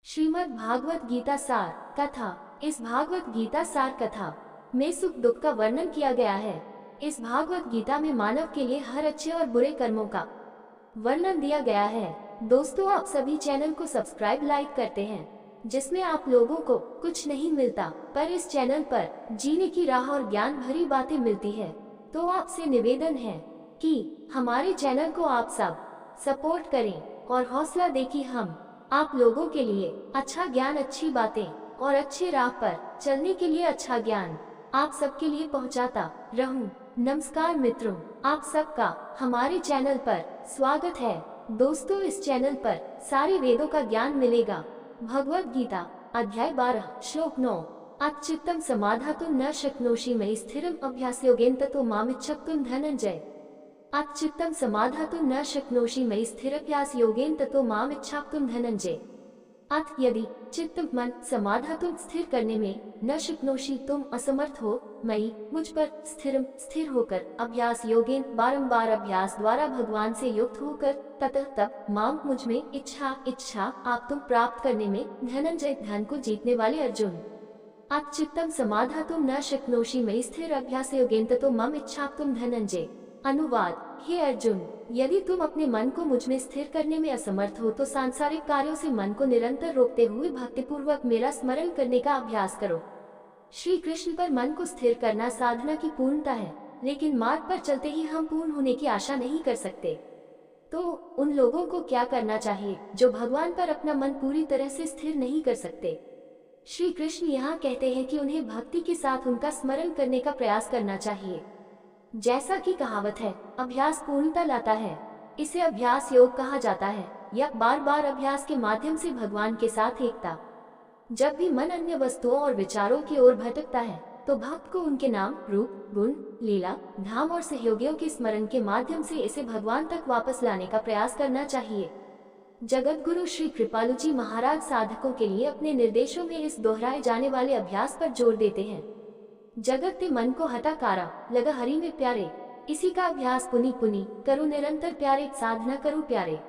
श्रीमद् भागवत गीता सार कथा। इस भागवत गीता सार कथा में सुख दुख का वर्णन किया गया है। इस भागवत गीता में मानव के लिए हर अच्छे और बुरे कर्मों का वर्णन दिया गया है। दोस्तों, आप सभी चैनल को सब्सक्राइब लाइक करते हैं, जिसमें आप लोगों को कुछ नहीं मिलता, पर इस चैनल पर जीने की राह और ज्ञान भरी बातें मिलती है। तो आपसे निवेदन है कि हमारे चैनल को आप सब सपोर्ट करें और हौसला दें कि हम आप लोगों के लिए अच्छा ज्ञान, अच्छी बातें और अच्छे राह पर चलने के लिए अच्छा ज्ञान आप सबके लिए पहुंचाता रहूं। नमस्कार मित्रों, आप सबका हमारे चैनल पर स्वागत है। दोस्तों, इस चैनल पर सारे वेदों का ज्ञान मिलेगा। भगवद गीता अध्याय 12 श्लोक 9। अच्युतम समाधातुं न शक्नोषि मयि स्थिरम अभ्यासयोगेन ततो मामिच्छक्तुं धनंजय। अच्युतम समाधातुं न शक्नोषि मयि स्थिरभ्यास योगेन ततो मामिच्छक्तुं धनंजय। अथ यदि चित्त मन समाधातुं स्थिर करने में न शक्नोषि तुम असमर्थ हो, मयि मुझ पर स्थिर होकर अभ्यास योगेन बारंबार अभ्यास द्वारा भगवान से युक्त होकर ततः तब माम मुझ में इच्छा आप तुम प्राप्त करने में धनंजय धन को जीतने वाले अर्जुन। अच्युतम समाधातुं न शक्नोषि मयि स्थिर अभ्यास योगेन ततो माम इच्छक्तुं धनंजय। अनुवाद: हे अर्जुन, यदि तुम अपने मन को मुझ में स्थिर करने में असमर्थ हो तो सांसारिक कार्यों से मन को निरंतर रोकते हुए भक्तिपूर्वक मेरा स्मरण करने का अभ्यास करो। श्री कृष्ण पर मन को स्थिर करना साधना की पूर्णता है, लेकिन मार्ग पर चलते ही हम पूर्ण होने की आशा नहीं कर सकते। तो उन लोगों को क्या करना चाहिए जो भगवान पर अपना मन पूरी तरह से स्थिर नहीं कर सकते? श्री कृष्ण यहाँ कहते हैं कि उन्हें भक्ति के साथ उनका स्मरण करने का प्रयास करना चाहिए। जैसा कि कहावत है, अभ्यास पूर्णता लाता है। इसे अभ्यास योग कहा जाता है, या बार बार अभ्यास के माध्यम से भगवान के साथ एकता। जब भी मन अन्य वस्तुओं और विचारों की ओर भटकता है, तो भक्त को उनके नाम, रूप, गुण, लीला, धाम और सहयोगियों के स्मरण के माध्यम से इसे भगवान तक वापस लाने का प्रयास करना चाहिए। जगत गुरु श्री कृपालु जी महाराज साधकों के लिए अपने निर्देशों में इस दोहराए जाने वाले अभ्यास पर जोर देते हैं। जगत ते मन को हटा कारा लगा हरि में प्यारे, इसी का अभ्यास पुनि पुनि करो निरंतर प्यारे, साधना करो प्यारे।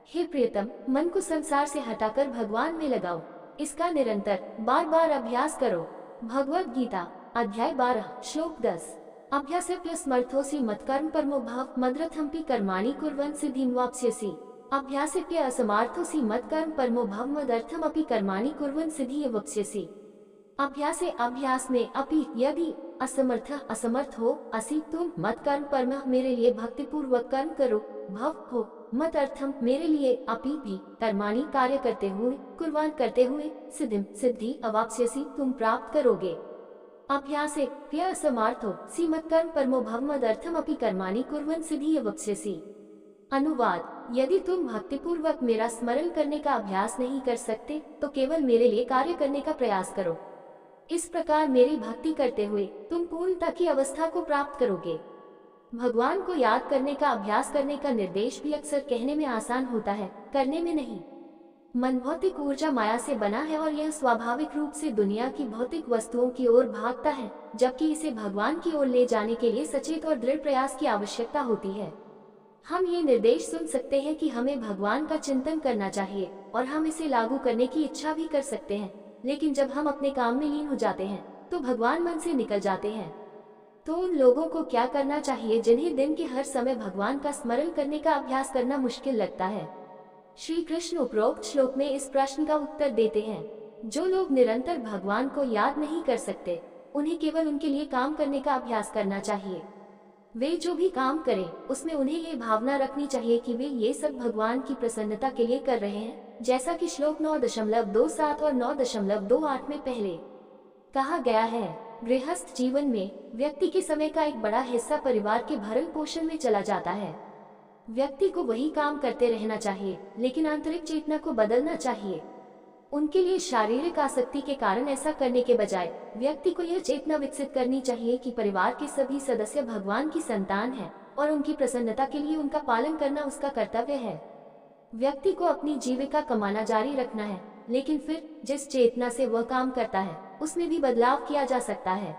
हे प्रियतम, मन को संसार से हटाकर भगवान में लगाओ, इसका निरंतर बार बार अभ्यास करो। भगवद गीता अध्याय 12 श्लोक 10। अभ्यासेऽप्यसमर्थोऽसि मत्कर्म परमो भव मद्रथमपि कर्माणि कुर्वन् सिद्धिं वाप्स्यसि। अभ्यासेऽप्यसमर्थोऽसि मत्कर्म परमो भव मदर्थमपि कर्माणि कुर्वन् सिद्धिं वाप्स्यसि। अभ्यास में अपि यदि असमर्थ हो, असि तुम मत कर्म परम मेरे लिए भक्ति पूर्वक कर्म करो, भव हो मत अर्थम मेरे लिए अपि भी कर्माणि कार्य करते हुए, कुर्बान करते हुए, सिद्धि अवाप्स्यसि तुम प्राप्त करोगे। अभ्यासे प्य असमर्थो सी मत कर्म परमो भव मद अर्थम अपि कर्माणि कुर्वन् सिद्धि अवाप्स्यसि। अनुवाद: यदि तुम भक्ति पूर्वक मेरा स्मरण करने का अभ्यास नहीं कर सकते, तो केवल मेरे लिए कार्य करने का प्रयास करो। इस प्रकार मेरी भक्ति करते हुए तुम पूर्णता की अवस्था को प्राप्त करोगे। भगवान को याद करने का अभ्यास करने का निर्देश भी अक्सर कहने में आसान होता है, करने में नहीं। मन भौतिक ऊर्जा माया से बना है और यह स्वाभाविक रूप से दुनिया की भौतिक वस्तुओं की ओर भागता है, जबकि इसे भगवान की ओर ले जाने के लिए सचेत और दृढ़ प्रयास की आवश्यकता होती है। हम ये निर्देश सुन सकते हैं कि हमें भगवान का चिंतन करना चाहिए और हम इसे लागू करने की इच्छा भी कर सकते हैं, लेकिन जब हम अपने काम में लीन हो जाते हैं तो भगवान मन से निकल जाते हैं। तो उन लोगों को क्या करना चाहिए जिन्हें दिन के हर समय भगवान का स्मरण करने का अभ्यास करना मुश्किल लगता है? श्री कृष्ण उपरोक्त श्लोक में इस प्रश्न का उत्तर देते हैं। जो लोग निरंतर भगवान को याद नहीं कर सकते, उन्हें केवल उनके लिए काम करने का अभ्यास करना चाहिए। वे जो भी काम करें, उसमें उन्हें ये भावना रखनी चाहिए कि वे ये सब भगवान की प्रसन्नता के लिए कर रहे हैं, जैसा कि श्लोक 9.27 और 9.28 में पहले कहा गया है। गृहस्थ जीवन में व्यक्ति के समय का एक बड़ा हिस्सा परिवार के भरण पोषण में चला जाता है। व्यक्ति को वही काम करते रहना चाहिए, लेकिन आंतरिक चेतना को बदलना चाहिए। उनके लिए शारीरिक आसक्ति के कारण ऐसा करने के बजाय व्यक्ति को यह चेतना विकसित करनी चाहिए कि परिवार के सभी सदस्य भगवान की संतान हैं और उनकी प्रसन्नता के लिए उनका पालन करना उसका कर्तव्य है। व्यक्ति को अपनी जीविका कमाना जारी रखना है, लेकिन फिर जिस चेतना से वह काम करता है, उसमें भी बदलाव किया जा सकता है।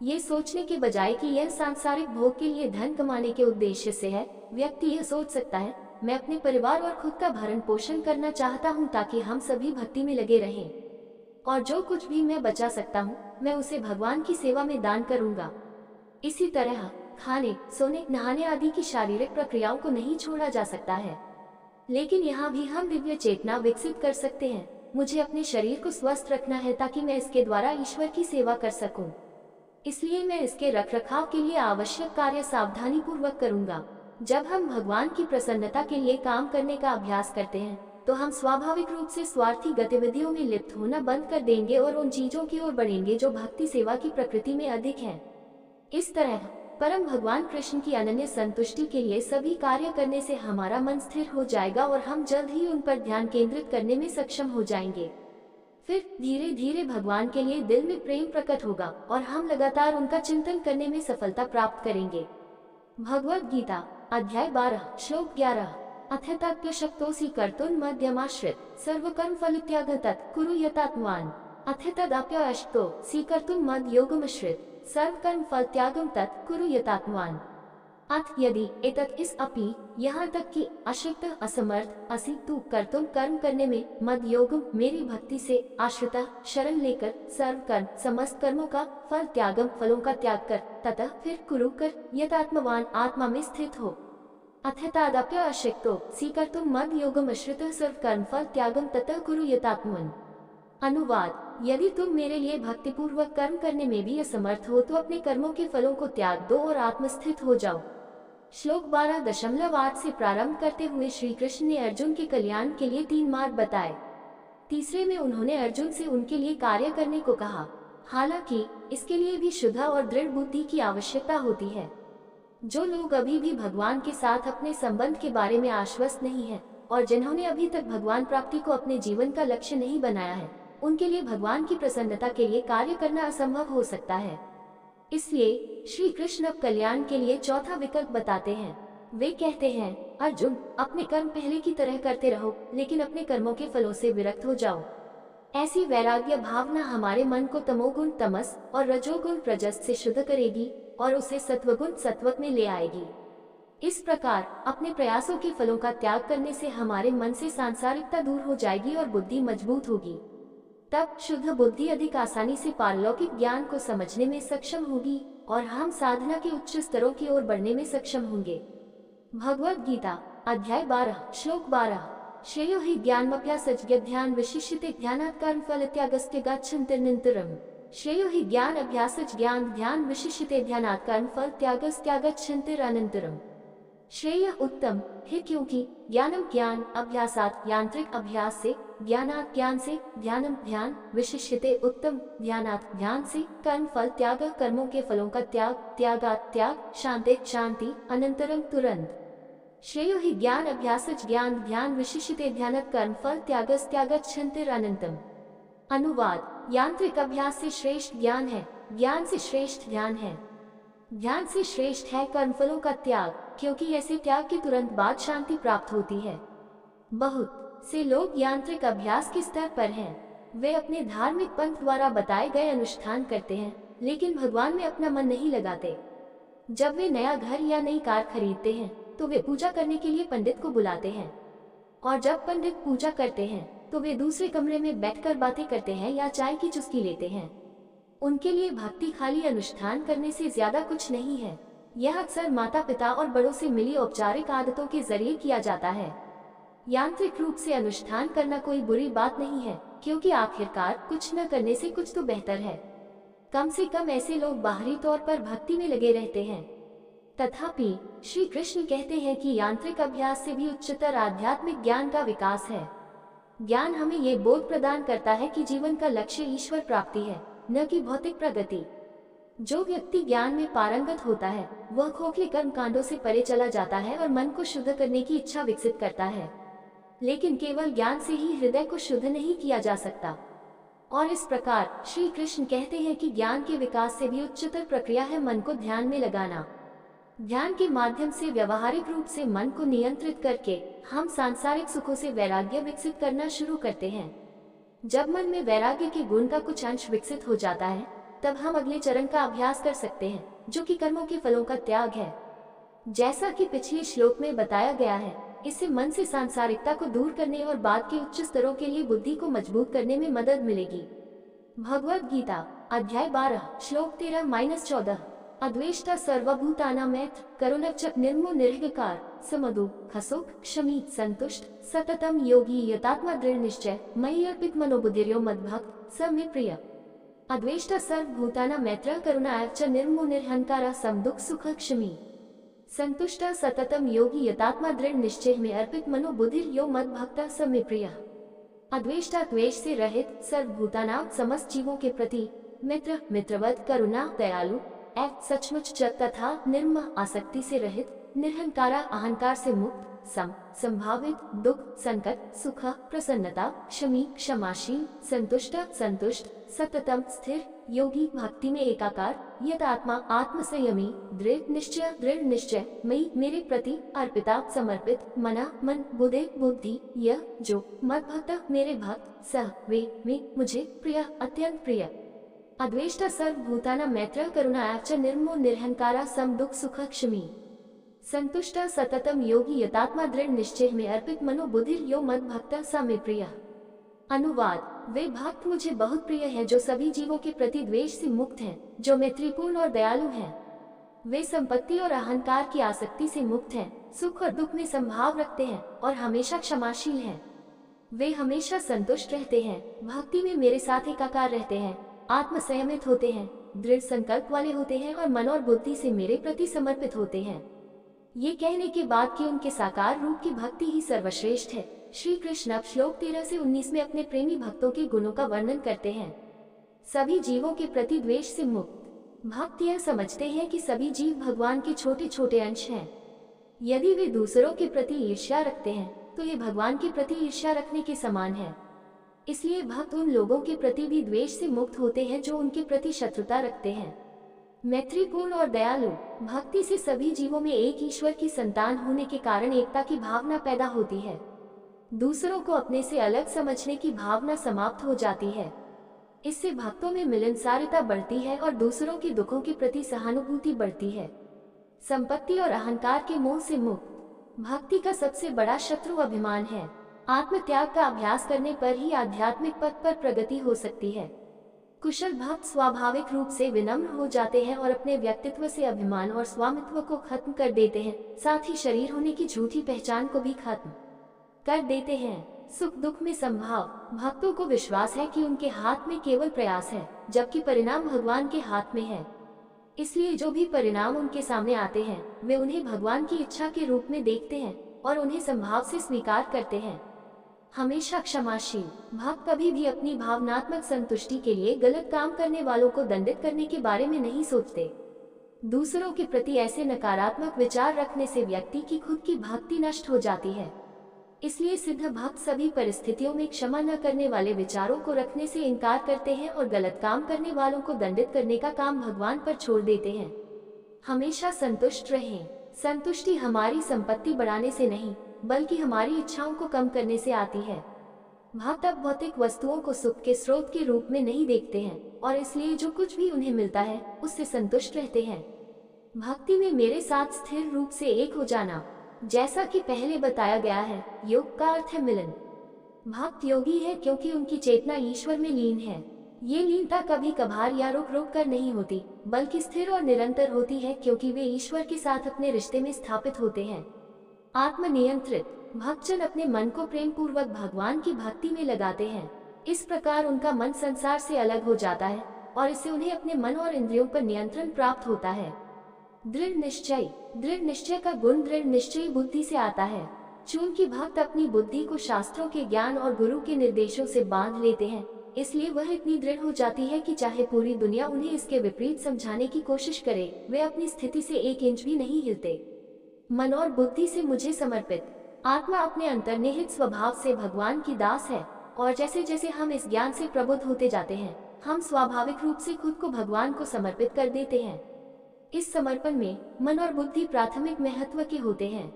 ये सोचने के बजाय कि यह सांसारिक भोग के लिए धन कमाने के उद्देश्य से है, व्यक्ति यह सोच सकता है मैं अपने परिवार और खुद का भरण पोषण करना चाहता हूँ ताकि हम सभी भक्ति में लगे रहें, और जो कुछ भी मैं बचा सकता हूँ मैं उसे भगवान की सेवा में दान करूँगा। इसी तरह खाने, सोने, नहाने आदि की शारीरिक प्रक्रियाओं को नहीं छोड़ा जा सकता है, लेकिन यहाँ भी हम दिव्य चेतना विकसित कर सकते हैं। मुझे अपने शरीर को स्वस्थ रखना है ताकि मैं इसके द्वारा ईश्वर की सेवा कर सकूं। इसलिए मैं इसके रखरखाव के लिए आवश्यक कार्य सावधानी पूर्वक करूंगा। जब हम भगवान की प्रसन्नता के लिए काम करने का अभ्यास करते हैं तो हम स्वाभाविक रूप से स्वार्थी गतिविधियों में लिप्त होना बंद कर देंगे और उन चीजों की ओर बढ़ेंगे जो भक्ति सेवा की प्रकृति में अधिक हैं। इस तरह परम भगवान कृष्ण की अनन्य संतुष्टि के लिए सभी कार्य करने से हमारा मन स्थिर हो जाएगा और हम जल्द ही उन पर ध्यान केंद्रित करने में सक्षम हो जाएंगे। फिर धीरे धीरे भगवान के लिए दिल में प्रेम प्रकट होगा और हम लगातार उनका चिंतन करने में सफलता प्राप्त करेंगे। भगवद गीता अध्याय 12 श्लोक 11 अथ शक्तोसी कर्तुं मध्यमाश्रित सर्वकर्म फलत्याग तत् कुरु यतात्मान अथ तदप्यशक्तो स्वीकर्तुं मद योगमश्रित सर्वकर्म फल त्यागम तत् कुरु यतात्मान। अथ यदि एतत् इस अपि यहाँ तक कि अशक्त असमर्थ असि तू कर्तुम कर्म करने में मद योगम मेरी भक्ति से आश्रिता शरण लेकर सर्व कर्म समस्त कर्मों का फल त्यागम फलों का त्याग कर ततः फिर कुरु कर यतात्मवान आत्मा में स्थित हो। अथ तादप्य अशक्तो स्वीकर्तुम मद योगम आश्रित सर्व कर्म फल त्यागम ततः कुरु यतात्मन। अनुवाद यदि तुम मेरे लिए भक्तिपूर्वक कर्म करने में भी असमर्थ हो तो अपने कर्मों के फलों को त्याग दो और आत्मस्थित हो जाओ। श्लोक 12.8 से प्रारंभ करते हुए श्री कृष्ण ने अर्जुन के कल्याण के लिए 3 मार्ग बताए। तीसरे में उन्होंने अर्जुन से उनके लिए कार्य करने को कहा, हालांकि इसके लिए भी शुद्ध और दृढ़ बुद्धि की आवश्यकता होती है। जो लोग अभी भी भगवान के साथ अपने संबंध के बारे में आश्वस्त नहीं है और जिन्होंने अभी तक भगवान प्राप्ति को अपने जीवन का लक्ष्य नहीं बनाया है, उनके लिए भगवान की प्रसन्नता के लिए कार्य करना असंभव हो सकता है। इसलिए श्री कृष्ण अब कल्याण के लिए चौथा विकल्प बताते हैं। वे कहते हैं, अर्जुन अपने कर्म पहले की तरह करते रहो, लेकिन अपने कर्मों के फलों से विरक्त हो जाओ। ऐसी वैराग्य भावना हमारे मन को तमोगुण तमस और रजोगुण रजस से शुद्ध करेगी और उसे सत्वगुण सत्वक में ले आएगी। इस प्रकार अपने प्रयासों के फलों का त्याग करने से हमारे मन से सांसारिकता दूर हो जाएगी और बुद्धि मजबूत होगी। तब शुद्ध बुद्धि अधिक आसानी से पारलौकिक ज्ञान को समझने में सक्षम होगी और हम साधना के उच्च स्तरों की ओर बढ़ने में सक्षम होंगे। भगवद गीता अध्याय 12 श्लोक 12 श्रेयो हि ज्ञानमभ्यासज्ञ ध्यान विशिष्यते ध्यानात् कर्म फल त्यागस्य गच्छन्त्यनन्तरम्। श्रेयो हि ज्ञान अभ्यासज ज्ञान ध्यान विशिष्यते ध्यानात् कर्म फल त्यागस्त्यागच्छन्त्यनन्तरम्। श्रेय उत्तम है क्योंकि ज्ञानम ज्ञान अभ्यासात यांत्रिक अभ्यास से, ज्ञानात ज्ञान से, ध्यानम ध्यान विशिष्यते उत्तम ध्यानात ध्यान से, कर्म फल त्याग कर्मों के फलों का त्याग, त्यागात त्याग, शांति शांति, अनंतरम तुरंत। श्रेयो हि ज्ञान अभ्यासज ज्ञान ध्यान विशिष्यते ध्यानत कर्म फल त्यागस्त्यागच्छन्तिरनंतम। अनुवाद यांत्रिक अभ्यास से श्रेष्ठ ज्ञान है, ज्ञान से श्रेष्ठ ध्यान है, ध्यान से श्रेष्ठ है कर्मफलों का त्याग, क्योंकि ऐसे त्याग के तुरंत बाद शांति प्राप्त होती है। बहुत से लोग यांत्रिक अभ्यास के स्तर पर हैं। वे अपने धार्मिक पंथ द्वारा बताए गए अनुष्ठान करते हैं, लेकिन भगवान में अपना मन नहीं लगाते। जब वे नया घर या नई कार खरीदते हैं तो वे पूजा करने के लिए पंडित को बुलाते हैं, और जब पंडित पूजा करते हैं तो वे दूसरे कमरे में बैठकर बातें करते हैं या चाय की चुस्की लेते हैं। उनके लिए भक्ति खाली अनुष्ठान करने से ज्यादा कुछ नहीं है। यह अक्सर माता पिता और बड़ों से मिली औपचारिक आदतों के जरिए किया जाता है। यांत्रिक रूप से अनुष्ठान करना कोई बुरी बात नहीं है, क्योंकि आखिरकार कुछ न करने से कुछ तो बेहतर है। कम से कम ऐसे लोग बाहरी तौर पर भक्ति में लगे रहते हैं। तथापि श्री कृष्ण कहते हैं कि यांत्रिक अभ्यास से भी उच्चतर आध्यात्मिक ज्ञान का विकास है। ज्ञान हमें ये बोध प्रदान करता है कि जीवन का लक्ष्य ईश्वर प्राप्ति है, न कि भौतिक प्रगति। जो व्यक्ति ज्ञान में पारंगत होता है वह खोखले कर्म कांडों से परे चला जाता है और मन को शुद्ध करने की इच्छा विकसित करता है। लेकिन केवल ज्ञान से ही हृदय को शुद्ध नहीं किया जा सकता। और इस प्रकार श्री कृष्ण कहते हैं कि ज्ञान के विकास से भी उच्चतर प्रक्रिया है मन को ध्यान में लगाना। ध्यान के माध्यम से व्यवहारिक रूप से मन को नियंत्रित करके हम सांसारिक सुखों से वैराग्य विकसित करना शुरू करते हैं। जब मन में वैराग्य के गुण का कुछ अंश विकसित हो जाता है तब हम अगले चरण का अभ्यास कर सकते हैं, जो कि कर्मों के फलों का त्याग है। जैसा कि पिछले श्लोक में बताया गया है, इससे मन से सांसारिकता को दूर करने और बाद के उच्च स्तरों के लिए बुद्धि को मजबूत करने में मदद मिलेगी। भगवद गीता अध्याय 12 श्लोक 13-14। अद्वेष्टा सर्वभूतानां मैत्र करुणश्च निर्मो निर्विकार समदु खसुख क्षमी संतुष्ट सततम योगी यतात्मा दृढ़ निश्चय मयि अर्पित मनोबुद्धिर्यो मद्भक्त स मे प्रिय। अद्वेष्टा सर्वभूतानां मैत्र करुणा च निर्मो निर्हंकार समदुख सुख क्षमी संतुष्ट सततम योगी यतात्मा दृढ़ निश्चय में अर्पित मनोबुद्धिर्यो मद्भक्त स मे प्रिय। अद्वेष्टा द्वेष से रहित सर्वभूतानां समस्त जीवों के प्रति मित्र मित्रवत करुणा दयालु सचमुच च तथा निर्म आसक्ति से रहित निरहंकारा अहंकार से मुक्त संभावित दुख संकट सुख प्रसन्नता क्षमी क्षमाशील संतुष्ट संतुष्ट सततम स्थिर योगी भक्ति में एकाकार यत आत्मा आत्म संयमी दृढ़ निश्चय मई मेरे प्रति अर्पिता समर्पित मना मन बुद्धि बुद्धि यह जो मत भक्त मेरे भक्त सह वे मुझे प्रिय अत्यंत प्रिय। अद्वेष्टा सर्वभूतानां मैत्र करुणा च निर्मो निर्हंकारा सम दुख सुख क्षमी संतुष्ट सततम योगी यतात्मा दृढ़ निश्चय में अर्पित मनोबुद्धिर्यो मद भक्त स मे प्रिय। अनुवाद वे भक्त मुझे बहुत प्रिय है जो सभी जीवों के प्रति द्वेष से मुक्त हैं, जो मैत्रीपूर्ण और दयालु हैं। वे संपत्ति और अहंकार की आसक्ति से मुक्त हैं, सुख और दुख में संभाव रखते हैं और हमेशा क्षमाशील हैं। वे हमेशा संतुष्ट रहते हैं, भक्ति में मेरे साथ एकाकार रहते हैं, आत्म संयमित होते हैं, दृढ़ संकल्प वाले होते हैं और मन और बुद्धि से मेरे प्रति समर्पित होते हैं। ये कहने के बाद कि उनके साकार रूप की भक्ति ही सर्वश्रेष्ठ है, श्री कृष्ण अब श्लोक 13 से 19 में अपने प्रेमी भक्तों के गुणों का वर्णन करते हैं। सभी जीवों के प्रति द्वेष से मुक्त भक्त यह समझते हैं कि सभी जीव भगवान के छोटे छोटे अंश हैं। यदि वे दूसरों के प्रति ईर्ष्या रखते हैं तो ये भगवान के प्रति ईर्ष्या रखने के समान है। इसलिए भक्त उन लोगों के प्रति भी द्वेष से मुक्त होते हैं जो उनके प्रति शत्रुता रखते हैं। मैत्रीपूर्ण और दयालु भक्ति से सभी जीवों में एक ईश्वर की संतान होने के कारण एकता की भावना पैदा होती है। दूसरों को अपने से अलग समझने की भावना समाप्त हो जाती है। इससे भक्तों में मिलनसारता बढ़ती है और दूसरों के दुखों के प्रति सहानुभूति बढ़ती है। संपत्ति और अहंकार के मोह से मुक्त भक्ति का सबसे बड़ा शत्रु अभिमान है। आत्म त्याग का अभ्यास करने पर ही आध्यात्मिक पथ पर प्रगति हो सकती है। कुशल भक्त स्वाभाविक रूप से विनम्र हो जाते हैं और अपने व्यक्तित्व से अभिमान और स्वामित्व को खत्म कर देते हैं, साथ ही शरीर होने की झूठी पहचान को भी खत्म कर देते हैं। सुख दुख में संभाव भक्तों को विश्वास है कि उनके हाथ में केवल प्रयास है, जबकि परिणाम भगवान के हाथ में है। इसलिए जो भी परिणाम उनके सामने आते हैं वे उन्हें भगवान की इच्छा के रूप में देखते हैं और उन्हें संभाव से स्वीकार करते हैं। हमेशा क्षमाशील भक्त कभी भी अपनी भावनात्मक संतुष्टि के लिए गलत काम करने वालों को दंडित करने के बारे में नहीं सोचते। दूसरों के प्रति ऐसे नकारात्मक विचार रखने से व्यक्ति की खुद की भक्ति नष्ट हो जाती है। इसलिए सिद्ध भक्त सभी परिस्थितियों में क्षमा न करने वाले विचारों को रखने से इनकार करते हैं और गलत काम करने वालों को दंडित करने का काम भगवान पर छोड़ देते हैं। हमेशा संतुष्ट रहें। संतुष्टि हमारी संपत्ति बढ़ाने से नहीं बल्कि हमारी इच्छाओं को कम करने से आती है। भक्त अब भौतिक वस्तुओं को सुख के स्रोत के रूप में नहीं देखते हैं और इसलिए जो कुछ भी उन्हें मिलता है उससे संतुष्ट रहते हैं। भक्ति में मेरे साथ स्थिर रूप से एक हो जाना, जैसा कि पहले बताया गया है, योग का अर्थ है मिलन। भक्त योगी है क्योंकि उनकी चेतना ईश्वर में लीन है। ये लीनता कभी कभार या रुक रुक कर नहीं होती बल्कि स्थिर और निरंतर होती है, क्योंकि वे ईश्वर के साथ अपने रिश्ते में स्थापित होते हैं। आत्मनियंत्रित भक्तजन अपने मन को प्रेम पूर्वक भगवान की भक्ति में लगाते हैं। इस प्रकार उनका मन संसार से अलग हो जाता है और इससे उन्हें अपने मन और इंद्रियों पर नियंत्रण प्राप्त होता है। दृढ़ निश्चय का गुण दृढ़ निश्चयी बुद्धि से आता है। चूंकि भक्त अपनी बुद्धि को शास्त्रों के ज्ञान और गुरु के निर्देशों से बांध लेते हैं, इसलिए वह इतनी दृढ़ हो जाती है कि चाहे पूरी दुनिया उन्हें इसके विपरीत समझाने की कोशिश करे, वे अपनी स्थिति से एक इंच भी नहीं हिलते। मन और बुद्धि से मुझे समर्पित आत्मा अपने अंतर्निहित स्वभाव से भगवान की दास है और जैसे जैसे हम इस ज्ञान से प्रबुद्ध होते जाते हैं हम स्वाभाविक रूप से खुद को भगवान को समर्पित कर देते हैं। इस समर्पण में मन और बुद्धि प्राथमिक महत्व के होते हैं।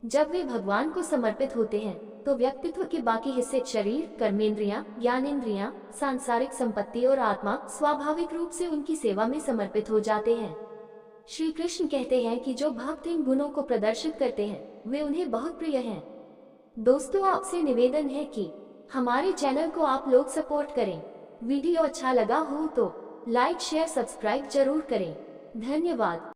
जब वे भगवान को समर्पित होते हैं तो व्यक्तित्व के बाकी हिस्से शरीर, कर्मेंद्रियां, ज्ञानेंद्रियां, सांसारिक संपत्ति और आत्मा स्वाभाविक रूप से उनकी सेवा में समर्पित हो जाते हैं। श्री कृष्ण कहते हैं कि जो भक्त इन गुणों को प्रदर्शित करते हैं वे उन्हें बहुत प्रिय हैं। दोस्तों, आपसे निवेदन है कि हमारे चैनल को आप लोग सपोर्ट करें। वीडियो अच्छा लगा हो तो लाइक शेयर सब्सक्राइब जरूर करें। धन्यवाद।